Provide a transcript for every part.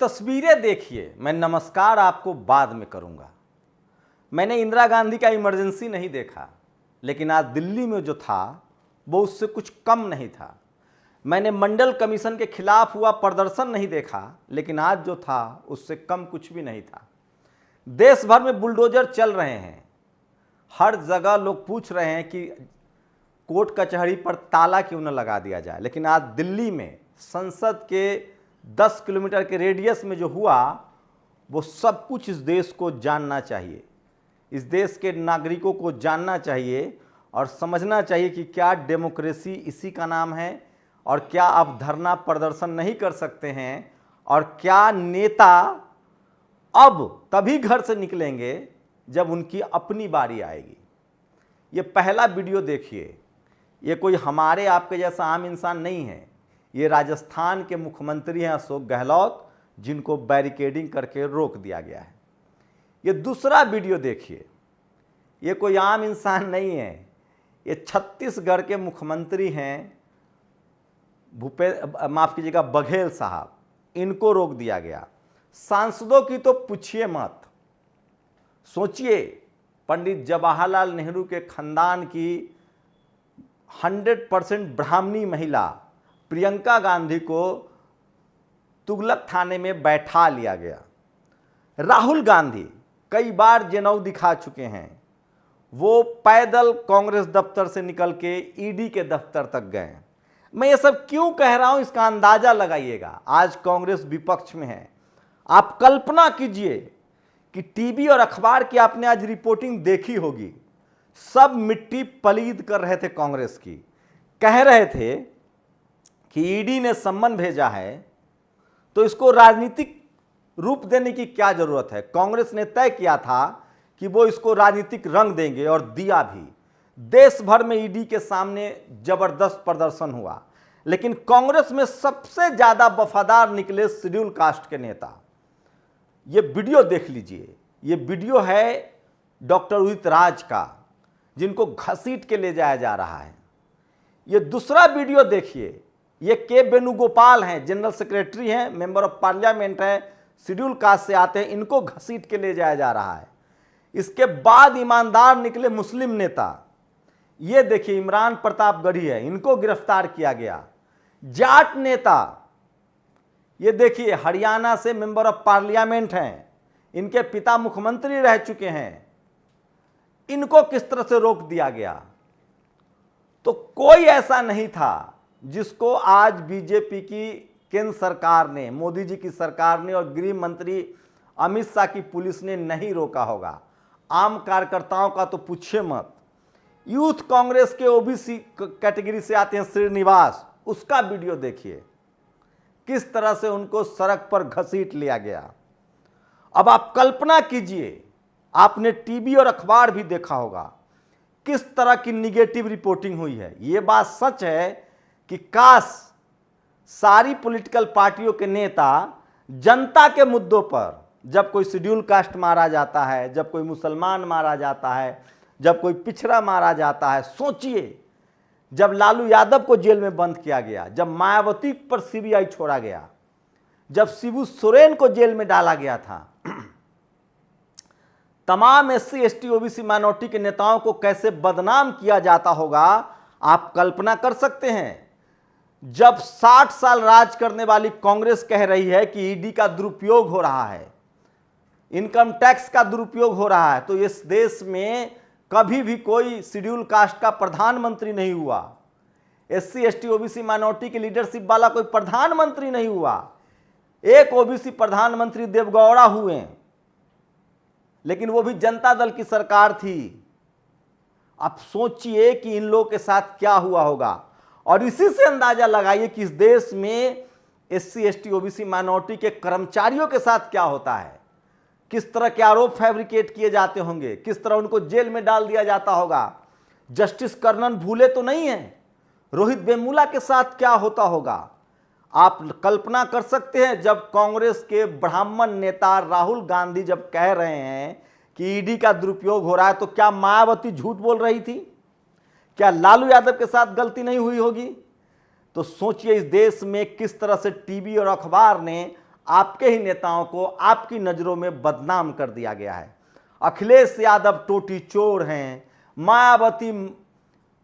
तस्वीरें देखिए, मैं नमस्कार आपको बाद में करूंगा। मैंने इंदिरा गांधी का इमरजेंसी नहीं देखा, लेकिन आज दिल्ली में जो था वो उससे कुछ कम नहीं था। मैंने मंडल कमीशन के खिलाफ हुआ प्रदर्शन नहीं देखा, लेकिन आज जो था उससे कम कुछ भी नहीं था। देश भर में बुलडोजर चल रहे हैं, हर जगह लोग पूछ रहे हैं कि कोर्ट कचहरी पर ताला क्यों न लगा दिया जाए, लेकिन आज दिल्ली में संसद के 10 किलोमीटर के रेडियस में जो हुआ वो सब कुछ इस देश को जानना चाहिए, इस देश के नागरिकों को जानना चाहिए और समझना चाहिए कि क्या डेमोक्रेसी इसी का नाम है और क्या आप धरना प्रदर्शन नहीं कर सकते हैं और क्या नेता अब तभी घर से निकलेंगे जब उनकी अपनी बारी आएगी। ये पहला वीडियो देखिए, ये कोई हमारे आपके जैसा आम इंसान नहीं है, ये राजस्थान के मुख्यमंत्री हैं अशोक गहलोत, जिनको बैरिकेडिंग करके रोक दिया गया है। ये दूसरा वीडियो देखिए, ये कोई आम इंसान नहीं है, ये छत्तीसगढ़ के मुख्यमंत्री हैं माफ कीजिएगा बघेल साहब, इनको रोक दिया गया। सांसदों की तो पूछिए मत। सोचिए, पंडित जवाहरलाल नेहरू के खानदान की 100% ब्राह्मणी महिला प्रियंका गांधी को तुगलक थाने में बैठा लिया गया। राहुल गांधी कई बार जनेऊ दिखा चुके हैं, वो पैदल कांग्रेस दफ्तर से निकल के ईडी के दफ्तर तक गए। मैं ये सब क्यों कह रहा हूं, इसका अंदाजा लगाइएगा। आज कांग्रेस विपक्ष में है। आप कल्पना कीजिए कि टीवी और अखबार की आपने आज रिपोर्टिंग देखी होगी, सब मिट्टी पलीद कर रहे थे कांग्रेस की, कह रहे थे कि ईडी ने सम्मन भेजा है तो इसको राजनीतिक रूप देने की क्या जरूरत है। कांग्रेस ने तय किया था कि वो इसको राजनीतिक रंग देंगे और दिया भी। देश भर में ईडी के सामने जबरदस्त प्रदर्शन हुआ, लेकिन कांग्रेस में सबसे ज्यादा वफादार निकले शेड्यूल कास्ट के नेता। ये वीडियो देख लीजिए, ये वीडियो है डॉक्टर उदित राज का, जिनको घसीट के ले जाया जा रहा है। ये दूसरा वीडियो देखिए, ये के वेणुगोपाल हैं, जनरल सेक्रेटरी हैं, मेंबर ऑफ पार्लियामेंट हैं, शेड्यूल कास्ट से आते हैं, इनको घसीट के ले जाया जा रहा है। इसके बाद ईमानदार निकले मुस्लिम नेता, ये देखिए इमरान प्रताप गढ़ी है, इनको गिरफ्तार किया गया। जाट नेता, ये देखिए हरियाणा से मेंबर ऑफ पार्लियामेंट हैं, इनके पिता मुख्यमंत्री रह चुके हैं, इनको किस तरह से रोक दिया गया। तो कोई ऐसा नहीं था जिसको आज बीजेपी की केंद्र सरकार ने, मोदी जी की सरकार ने और गृह मंत्री अमित शाह की पुलिस ने नहीं रोका होगा। आम कार्यकर्ताओं का तो पूछिए मत। यूथ कांग्रेस के ओबीसी कैटेगरी से आते हैं श्रीनिवास, उसका वीडियो देखिए, किस तरह से उनको सड़क पर घसीट लिया गया। अब आप कल्पना कीजिए, आपने टीवी और अखबार भी देखा होगा, किस तरह की निगेटिव रिपोर्टिंग हुई है। यह बात सच है कि काश सारी पॉलिटिकल पार्टियों के नेता जनता के मुद्दों पर, जब कोई शेड्यूल कास्ट मारा जाता है, जब कोई मुसलमान मारा जाता है, जब कोई पिछड़ा मारा जाता है, सोचिए जब लालू यादव को जेल में बंद किया गया, जब मायावती पर सीबीआई छोड़ा गया, जब शिबू सोरेन को जेल में डाला गया था, तमाम एससी एसटी ओबीसी माइनॉरिटी के नेताओं को कैसे बदनाम किया जाता होगा, आप कल्पना कर सकते हैं। जब 60 साल राज करने वाली कांग्रेस कह रही है कि ईडी का दुरुपयोग हो रहा है, इनकम टैक्स का दुरुपयोग हो रहा है, तो इस देश में कभी भी कोई शेड्यूल कास्ट का प्रधानमंत्री नहीं हुआ, एससी एसटी ओबीसी माइनॉरिटी की लीडरशिप वाला कोई प्रधानमंत्री नहीं हुआ। एक ओबीसी प्रधानमंत्री देवगौड़ा हुए, लेकिन वो भी जनता दल की सरकार थी। अब सोचिए कि इन लोगों के साथ क्या हुआ होगा, और इसी से अंदाजा लगाइए कि इस देश में एससी एसटी ओबीसी माइनॉरिटी के कर्मचारियों के साथ क्या होता है, किस तरह के आरोप फैब्रिकेट किए जाते होंगे, किस तरह उनको जेल में डाल दिया जाता होगा। जस्टिस कर्णन भूले तो नहीं है, रोहित वेमुला के साथ क्या होता होगा। आप कल्पना कर सकते हैं, जब कांग्रेस के ब्राह्मण नेता राहुल गांधी जब कह रहे हैं कि ईडी का दुरुपयोग हो रहा है, तो क्या मायावती झूठ बोल रही थी? क्या लालू यादव के साथ गलती नहीं हुई होगी? तो सोचिए इस देश में किस तरह से टीवी और अखबार ने आपके ही नेताओं को आपकी नज़रों में बदनाम कर दिया गया है। अखिलेश यादव टोटी चोर हैं, मायावती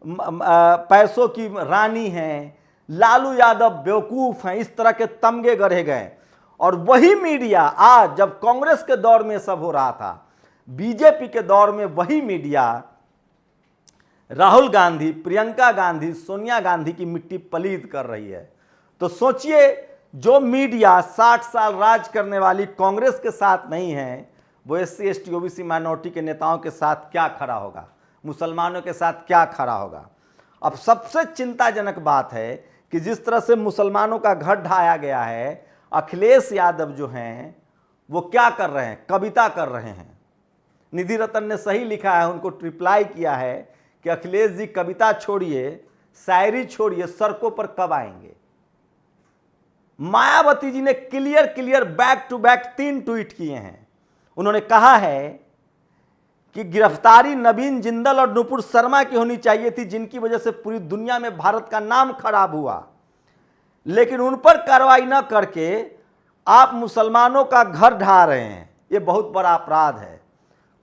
पैसों की रानी हैं, लालू यादव बेवकूफ़ हैं, इस तरह के तमगे गढ़े गए। और वही मीडिया आज जब कांग्रेस के दौर में सब हो रहा था, बीजेपी के दौर में वही मीडिया राहुल गांधी, प्रियंका गांधी, सोनिया गांधी की मिट्टी पलीद कर रही है। तो सोचिए, जो मीडिया 60 साल राज करने वाली कांग्रेस के साथ नहीं है, वो SC ST OBC माइनॉरिटी के नेताओं के साथ क्या खड़ा होगा, मुसलमानों के साथ क्या खड़ा होगा। अब सबसे चिंताजनक बात है कि जिस तरह से मुसलमानों का घर ढाया गया है, अखिलेश यादव जो हैं वो क्या कर रहे हैं, कविता कर रहे हैं। निधि रतन ने सही लिखा है, उनको रिप्लाई किया है कि अखिलेश जी कविता छोड़िए, शायरी छोड़िए, सड़कों पर कब आएंगे। मायावती जी ने clear back to back 3 tweet किए हैं। उन्होंने कहा है कि गिरफ्तारी नवीन जिंदल और नुपुर शर्मा की होनी चाहिए थी, जिनकी वजह से पूरी दुनिया में भारत का नाम खराब हुआ, लेकिन उन पर कार्रवाई न करके आप मुसलमानों का घर ढा रहे हैं। ये बहुत बड़ा अपराध है।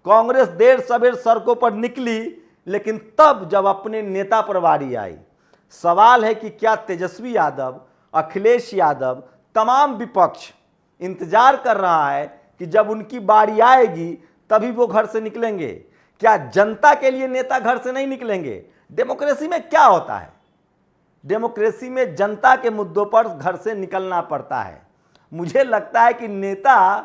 कांग्रेस देर सवेर सड़कों पर निकली, लेकिन तब जब अपने नेता पर बारी आई। सवाल है कि क्या तेजस्वी यादव, अखिलेश यादव, तमाम विपक्ष इंतजार कर रहा है कि जब उनकी बारी आएगी तभी वो घर से निकलेंगे? क्या जनता के लिए नेता घर से नहीं निकलेंगे? डेमोक्रेसी में क्या होता है? डेमोक्रेसी में जनता के मुद्दों पर घर से निकलना पड़ता है। मुझे लगता है कि नेता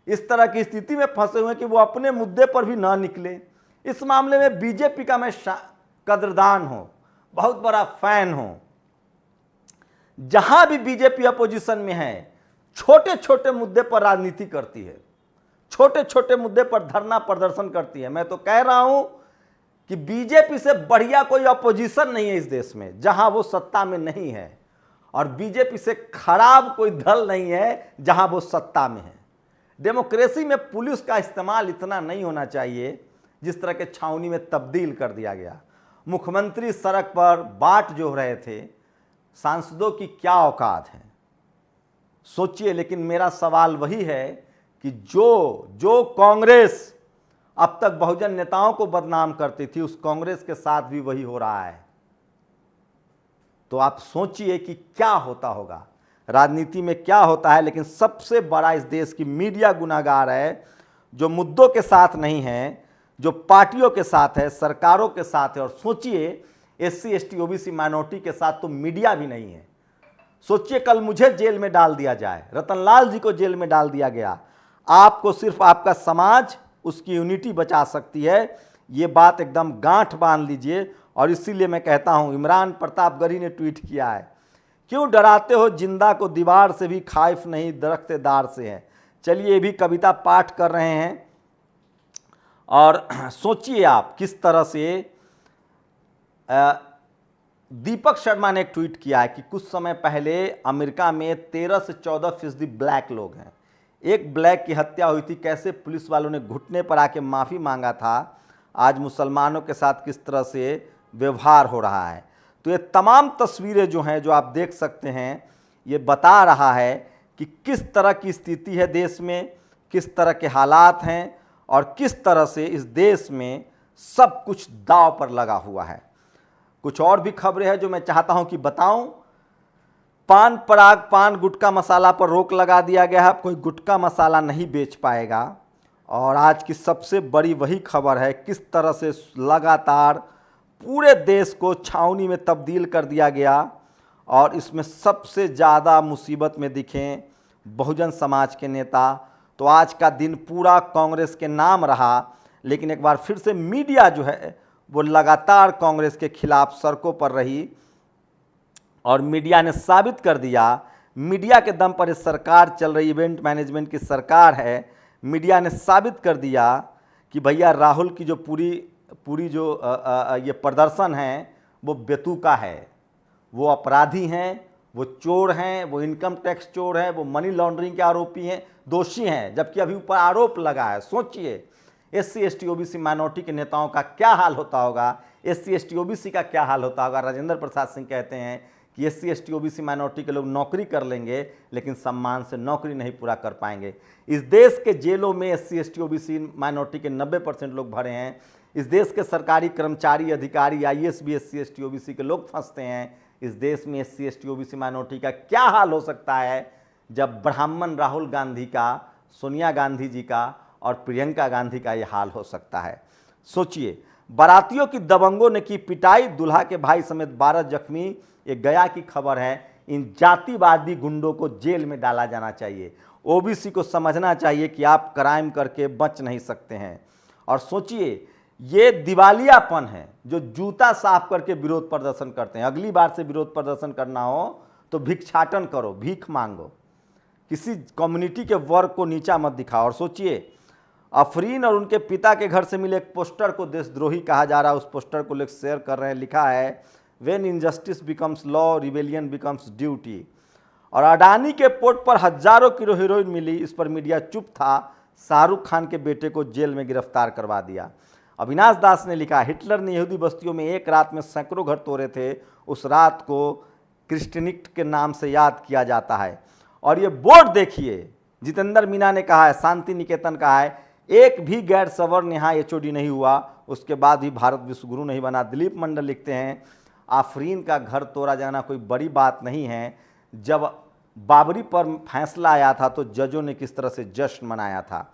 इस तरह की स्थिति में फंसे हुए हैं कि वो अपने मुद्दे पर भी ना निकले। इस मामले में बीजेपी का मैं कदरदान हूं, बहुत बड़ा फैन हूं। जहां भी बीजेपी अपोजिशन में है, छोटे छोटे मुद्दे पर राजनीति करती है, छोटे छोटे मुद्दे पर धरना प्रदर्शन करती है। मैं तो कह रहा हूं कि बीजेपी से बढ़िया कोई अपोजिशन नहीं है इस देश में, जहां वो सत्ता में नहीं है, और बीजेपी से खराब कोई दल नहीं है जहां वो सत्ता में है। डेमोक्रेसी में पुलिस का इस्तेमाल इतना नहीं होना चाहिए जिस तरह के छावनी में तब्दील कर दिया गया। मुख्यमंत्री सड़क पर बाट जोह रहे थे, सांसदों की क्या औकात है सोचिए। लेकिन मेरा सवाल वही है कि जो कांग्रेस अब तक बहुजन नेताओं को बदनाम करती थी, उस कांग्रेस के साथ भी वही हो रहा है। तो आप सोचिए कि क्या होता होगा, राजनीति में क्या होता है। लेकिन सबसे बड़ा इस देश की मीडिया गुनाहगार है, जो मुद्दों के साथ नहीं है, जो पार्टियों के साथ है, सरकारों के साथ है। और सोचिए, SC ST OBC माइनॉरिटी के साथ तो मीडिया भी नहीं है। सोचिए, कल मुझे जेल में डाल दिया जाए, रतनलाल जी को जेल में डाल दिया गया, आपको सिर्फ आपका समाज, उसकी यूनिटी बचा सकती है। ये बात एकदम गांठ बांध लीजिए। और इसीलिए मैं कहता हूं, इमरान प्रतापगढ़ी ने ट्वीट किया है, क्यों डराते हो जिंदा को, दीवार से भी खाइफ नहीं दरख्तेदार से है। चलिए, ये भी कविता पाठ कर रहे हैं। और सोचिए आप किस तरह से दीपक शर्मा ने एक ट्वीट किया है कि कुछ समय पहले अमेरिका में 13 से 14% ब्लैक लोग हैं। एक ब्लैक की हत्या हुई थी, कैसे पुलिस वालों ने घुटने पर आके माफ़ी मांगा था। आज मुसलमानों के साथ किस तरह से व्यवहार हो रहा है। तो ये तमाम तस्वीरें जो हैं, जो आप देख सकते हैं, ये बता रहा है कि किस तरह की स्थिति है देश में, किस तरह के हालात हैं, और किस तरह से इस देश में सब कुछ दांव पर लगा हुआ है। कुछ और भी खबरें हैं जो मैं चाहता हूं कि बताऊं। पान पराग, पान गुटखा मसाला पर रोक लगा दिया गया है, कोई गुटखा मसाला नहीं बेच पाएगा। और आज की सबसे बड़ी वही खबर है, किस तरह से लगातार पूरे देश को छावनी में तब्दील कर दिया गया। और इसमें सबसे ज़्यादा मुसीबत में दिखें बहुजन समाज के नेता। तो आज का दिन पूरा कांग्रेस के नाम रहा, लेकिन एक बार फिर से मीडिया जो है वो लगातार कांग्रेस के खिलाफ सड़कों पर रही। और मीडिया ने साबित कर दिया, मीडिया के दम पर ये सरकार चल रही, इवेंट मैनेजमेंट की सरकार है। मीडिया ने साबित कर दिया कि भैया राहुल की जो पूरी जो ये प्रदर्शन है वो बेतुका है, वो अपराधी हैं, वो चोर हैं, वो इनकम टैक्स चोर हैं, वो मनी लॉन्ड्रिंग के आरोपी हैं, दोषी हैं, जबकि अभी ऊपर आरोप लगा है। सोचिए, SC ST OBC माइनॉरिटी के नेताओं का क्या हाल होता होगा, SC ST OBC का क्या हाल होता होगा। राजेंद्र प्रसाद सिंह कहते हैं कि SC ST OBC माइनॉरिटी के लोग नौकरी कर लेंगे लेकिन सम्मान से नौकरी नहीं पूरा कर पाएंगे। इस देश के जेलों में SC ST OBC माइनॉरिटी के 90% लोग भरे हैं। इस देश के सरकारी कर्मचारी, अधिकारी, IAS भी SC ST OBC के लोग फंसते हैं। इस देश में SC ST OBC माइनॉरिटी का क्या हाल हो सकता है जब ब्राह्मण राहुल गांधी का, सोनिया गांधी जी का और प्रियंका गांधी का ये हाल हो सकता है। सोचिए, बारातियों की दबंगों ने की पिटाई, दूल्हा के भाई समेत 12 जख्मी। ये गया की खबर है। इन जातिवादी गुंडों को जेल में डाला जाना चाहिए। OBC को समझना चाहिए कि आप क्राइम करके बच नहीं सकते हैं। और सोचिए, ये दिवालियापन है जो जूता साफ करके विरोध प्रदर्शन करते हैं। अगली बार से विरोध प्रदर्शन करना हो तो भिक्षाटन करो, भीख मांगो, किसी कम्युनिटी के वर्ग को नीचा मत दिखाओ। और सोचिए, अफरीन और उनके पिता के घर से मिले एक पोस्टर को देशद्रोही कहा जा रहा है। उस पोस्टर को लोग शेयर कर रहे हैं। लिखा है, when injustice becomes law, rebellion becomes duty. और अडानी के पोर्ट पर हजारों किलो हेरोइन मिली, इस पर मीडिया चुप था। शाहरुख खान के बेटे को जेल में गिरफ्तार करवा दिया। अविनाश दास ने लिखा, हिटलर ने यहूदी बस्तियों में एक रात में सैकड़ों घर तोड़े थे। उस रात को क्रिस्टनिक्ट के नाम से याद किया जाता है। और ये बोर्ड देखिए, जितेंद्र मीना ने कहा है, शांति निकेतन कहा है, एक भी गैर सवर्ण यहाँ HOD नहीं हुआ, उसके बाद भी भारत विश्वगुरु नहीं बना। दिलीप मंडल लिखते हैं, आफरीन का घर तोड़ा जाना कोई बड़ी बात नहीं है। जब बाबरी पर फैसला आया था तो जजों ने किस तरह से जश्न मनाया था।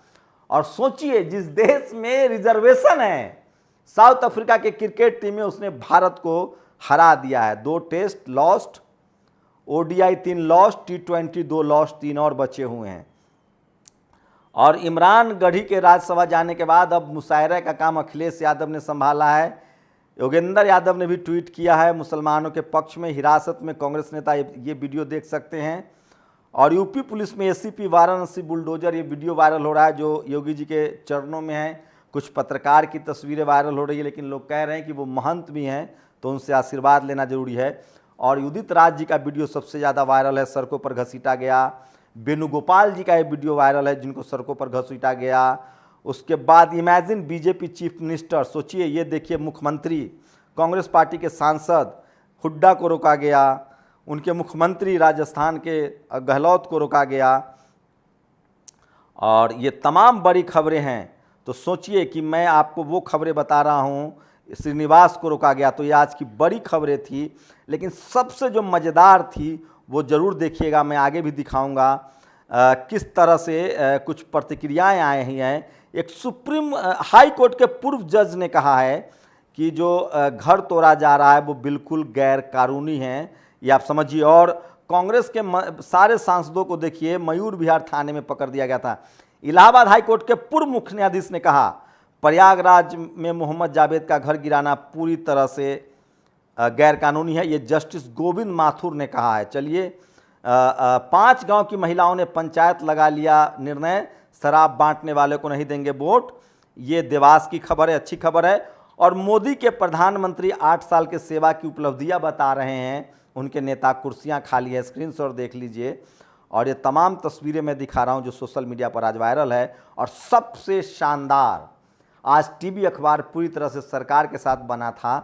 और सोचिए, जिस देश में रिजर्वेशन है, साउथ अफ्रीका के क्रिकेट टीम में उसने भारत को हरा दिया है। 2 test lost, ODI 3 lost, T20 2 lost, 3 और बचे हुए हैं। और इमरान गढ़ी के राज्यसभा जाने के बाद अब मुशायरे का काम अखिलेश यादव ने संभाला है। योगेंद्र यादव ने भी ट्वीट किया है, मुसलमानों के पक्ष में हिरासत में कांग्रेस नेता। ये वीडियो देख सकते हैं। और यूपी पुलिस में ACP वाराणसी बुलडोजर, ये वीडियो वायरल हो रहा है जो योगी जी के चरणों में है। कुछ पत्रकार की तस्वीरें वायरल हो रही है, लेकिन लोग कह रहे हैं कि वो महंत भी हैं तो उनसे आशीर्वाद लेना जरूरी है। और उदित राज जी का वीडियो सबसे ज़्यादा वायरल है, सड़कों पर घसीटा गया। वेणुगोपाल जी का ये वीडियो वायरल है, जिनको सड़कों पर घसीटा गया। उसके बाद इमेजिन BJP चीफ मिनिस्टर, सोचिए, ये देखिए, मुख्यमंत्री, कांग्रेस पार्टी के सांसद हुड्डा को रोका गया, उनके मुख्यमंत्री राजस्थान के गहलोत को रोका गया। और ये तमाम बड़ी खबरें हैं। तो सोचिए कि मैं आपको वो खबरें बता रहा हूँ, श्रीनिवास को रोका गया, तो ये आज की बड़ी खबरें थी। लेकिन सबसे जो मज़ेदार थी वो ज़रूर देखिएगा, मैं आगे भी दिखाऊंगा किस तरह से कुछ प्रतिक्रियाएं आई हैं। एक सुप्रीम हाई कोर्ट के पूर्व जज ने कहा है कि जो घर तोड़ा जा रहा है वो बिल्कुल गैर कानूनी है, ये आप समझिए। और कांग्रेस के सारे सांसदों को देखिए, मयूर विहार थाने में पकड़ दिया गया था। इलाहाबाद हाई कोर्ट के पूर्व मुख्य न्यायाधीश ने कहा, प्रयागराज में मोहम्मद जावेद का घर गिराना पूरी तरह से गैर कानूनी है, ये जस्टिस गोविंद माथुर ने कहा है। चलिए, 5 गांव की महिलाओं ने पंचायत लगा लिया निर्णय, शराब बांटने वाले को नहीं देंगे वोट। ये देवास की खबर है, अच्छी खबर है। और मोदी के प्रधानमंत्री 8 साल के सेवा की उपलब्धियां बता रहे हैं, उनके नेता कुर्सियां खाली है, स्क्रीनशॉट देख लीजिए। और ये तमाम तस्वीरें मैं दिखा रहा हूं जो सोशल मीडिया पर आज वायरल है। और सबसे शानदार, आज टीवी अखबार पूरी तरह से सरकार के साथ बना था।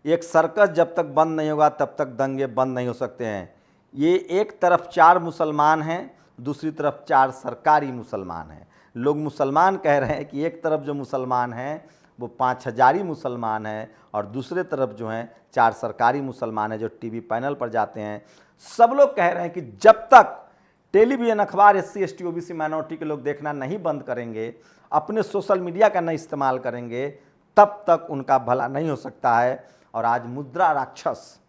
एक सर्कस जब तक बंद नहीं होगा तब तक दंगे बंद नहीं हो सकते हैं। ये एक तरफ 4 मुसलमान हैं, दूसरी तरफ 4 सरकारी मुसलमान हैं। लोग मुसलमान कह रहे हैं कि एक तरफ जो मुसलमान हैं वो 5000 मुसलमान हैं और दूसरे तरफ जो हैं 4 सरकारी मुसलमान हैं जो टीवी पैनल पर जाते हैं। सब लोग कह रहे हैं कि जब तक टेलीविज़न अखबार SC ST OBC माइनॉरिटी के लोग देखना नहीं बंद करेंगे, अपने सोशल मीडिया का नहीं इस्तेमाल करेंगे, तब तक उनका भला नहीं हो सकता है। और आज मुद्रा राक्षस,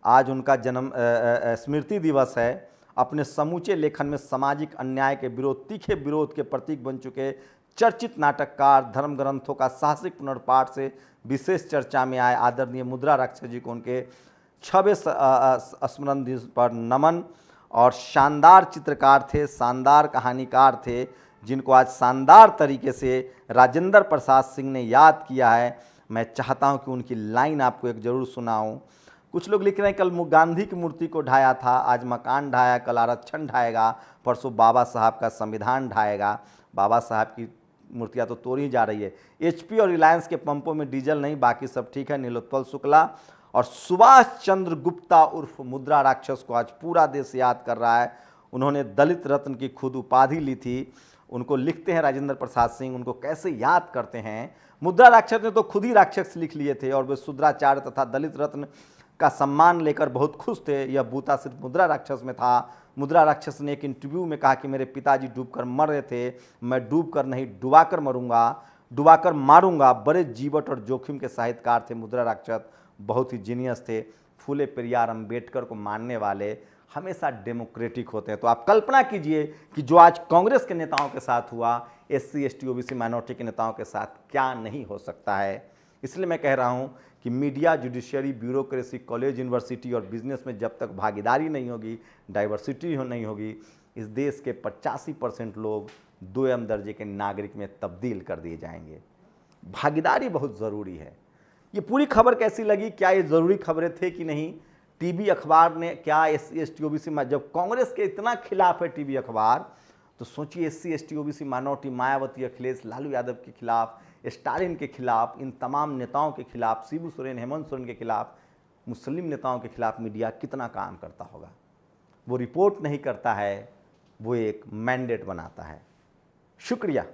आज उनका जन्म स्मृति दिवस है। अपने समूचे लेखन में सामाजिक अन्याय के विरोध, तीखे विरोध के प्रतीक बन चुके चर्चित नाटककार, धर्म ग्रंथों का साहसिक पुनर्पाठ से विशेष चर्चा में आए आदरणीय मुद्रा राक्षस जी को उनके 26वें स्मरण दिवस पर नमन। और शानदार चित्रकार थे, शानदार कहानीकार थे, जिनको आज शानदार तरीके से राजेंद्र प्रसाद सिंह ने याद किया है। मैं चाहता हूं कि उनकी लाइन आपको एक ज़रूर सुनाऊं। कुछ लोग लिख रहे हैं कल गांधी की मूर्ति को ढाया था, आज मकान ढाया, कल आरक्षण ढाएगा, परसों बाबा साहब का संविधान ढाएगा। बाबा साहब की मूर्तियां तो तोड़ी जा रही है। HP और रिलायंस के पंपों में डीजल नहीं, बाकी सब ठीक है। नीलोत्पल शुक्ला। और सुभाष चंद्र गुप्ता उर्फ मुद्रा राक्षस को आज पूरा देश याद कर रहा है। उन्होंने दलित रत्न की खुद उपाधि ली थी। उनको लिखते हैं राजेंद्र प्रसाद सिंह, उनको कैसे याद करते हैं। मुद्रा राक्षस ने तो खुद ही राक्षस लिख लिए थे और वे शूद्राचार्य तथा दलित रत्न का सम्मान लेकर बहुत खुश थे। यह बूता सिर्फ मुद्रा राक्षस में था। मुद्रा राक्षस ने एक इंटरव्यू में कहा कि मेरे पिताजी डूबकर मर रहे थे, मैं डूबकर नहीं डुबाकर मरूंगा, डुबाकर मारूंगा। बड़े जीवट और जोखिम के साहित्यकार थे मुद्रा राक्षस, बहुत ही जीनियस थे। फूले पेरियार अम्बेडकर को मानने वाले हमेशा डेमोक्रेटिक होते हैं। तो आप कल्पना कीजिए कि जो आज कांग्रेस के नेताओं के साथ हुआ, SC ST OBC माइनॉरिटी के नेताओं के साथ क्या नहीं हो सकता है। इसलिए मैं कह रहा हूं कि media, judiciary, bureaucracy, college, university और बिजनेस में जब तक भागीदारी नहीं होगी, डाइवर्सिटी नहीं होगी, इस देश के 85% लोग 2M दर्जे के नागरिक में तब्दील कर दिए जाएंगे। भागीदारी बहुत ज़रूरी है। ये पूरी खबर कैसी लगी? क्या ये ज़रूरी खबरें थे कि नहीं? टीवी अखबार ने क्या SC ST OBC में, जब कांग्रेस के इतना खिलाफ है टीवी अखबार, तो सोचिए SC ST OBC minority, Mayawati, Akhilesh, Lalu Yadav के खिलाफ, स्टालिन के खिलाफ, इन तमाम नेताओं के खिलाफ, शिबू सोरेन, हेमंत सोरेन के खिलाफ, मुस्लिम नेताओं के खिलाफ मीडिया कितना काम करता होगा। वो रिपोर्ट नहीं करता है, वो एक मैंडेट बनाता है। शुक्रिया।